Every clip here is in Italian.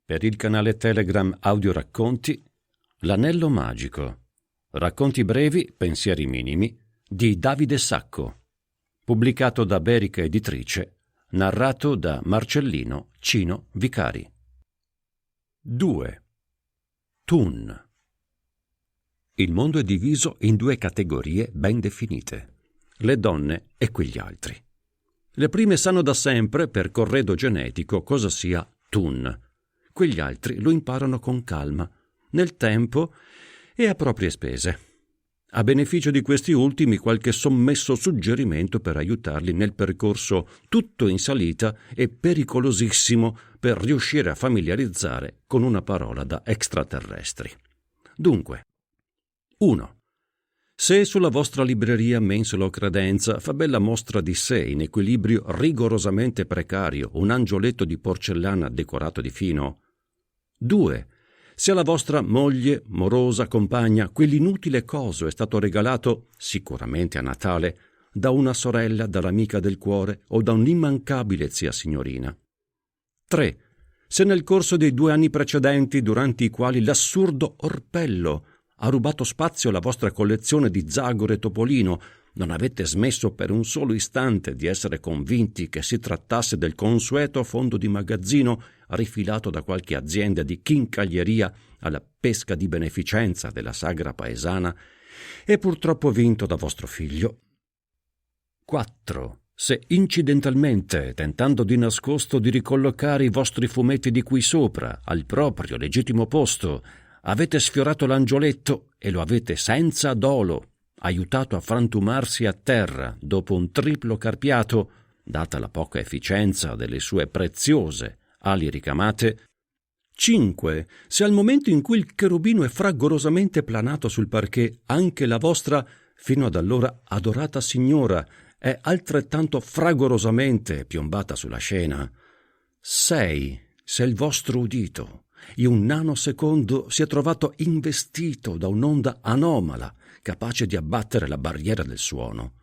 per il canale Telegram Audio Racconti L'Anello Magico. Racconti brevi, pensieri minimi di Davide Sacco. Pubblicato da Berica Editrice. Narrato da Marcellino Cino Vicari. 2. Tun. Il mondo è diviso in due categorie ben definite: le donne e quegli altri. Le prime sanno da sempre, per corredo genetico, cosa sia Tun. Quegli altri lo imparano con calma, nel tempo e a proprie spese. A beneficio di questi ultimi qualche sommesso suggerimento per aiutarli nel percorso tutto in salita e pericolosissimo per riuscire a familiarizzare con una parola da extraterrestri. Dunque, 1. Se sulla vostra libreria Mensola o Credenza fa bella mostra di sé in equilibrio rigorosamente precario un angioletto di porcellana decorato di fino. 2. Se alla vostra moglie, morosa, compagna, quell'inutile coso è stato regalato, sicuramente a Natale, da una sorella, dall'amica del cuore o da un'immancabile zia signorina. 3. Se nel corso dei 2 anni precedenti, durante i quali l'assurdo orpello ha rubato spazio alla vostra collezione di Zagor e Topolino, non avete smesso per un solo istante di essere convinti che si trattasse del consueto fondo di magazzino rifilato da qualche azienda di chincaglieria alla pesca di beneficenza della sagra paesana e purtroppo vinto da vostro figlio. 4. Se incidentalmente, tentando di nascosto di ricollocare i vostri fumetti di qui sopra al proprio legittimo posto, avete sfiorato l'angioletto e lo avete senza dolo aiutato a frantumarsi a terra dopo un triplo carpiato, data la poca efficienza delle sue preziose ali ricamate. 5. Se al momento in cui il cherubino è fragorosamente planato sul parquet, anche la vostra, fino ad allora adorata signora, è altrettanto fragorosamente piombata sulla scena. 6. Se il vostro udito in un nanosecondo si è trovato investito da un'onda anomala capace di abbattere la barriera del suono.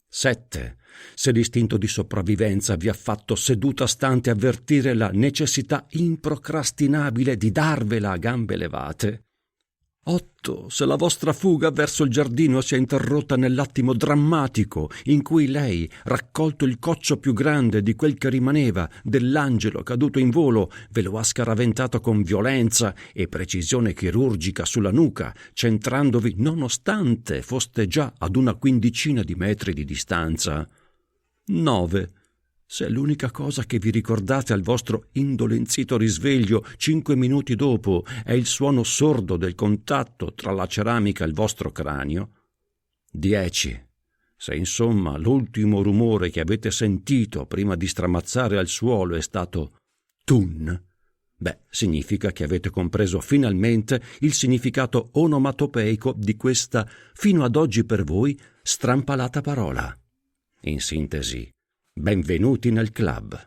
7. Se l'istinto di sopravvivenza vi ha fatto seduta stante avvertire la necessità improcrastinabile di darvela a gambe levate. 8. Se la vostra fuga verso il giardino si è interrotta nell'attimo drammatico in cui lei, raccolto il coccio più grande di quel che rimaneva dell'angelo caduto in volo, ve lo ha scaraventato con violenza e precisione chirurgica sulla nuca, centrandovi nonostante foste già ad una 15 di metri di distanza. 9. Se l'unica cosa che vi ricordate al vostro indolenzito risveglio 5 minuti dopo è il suono sordo del contatto tra la ceramica e il vostro cranio. 10. Se insomma l'ultimo rumore che avete sentito prima di stramazzare al suolo è stato Tun, significa che avete compreso finalmente il significato onomatopeico di questa, fino ad oggi per voi, strampalata parola. In sintesi, benvenuti nel club.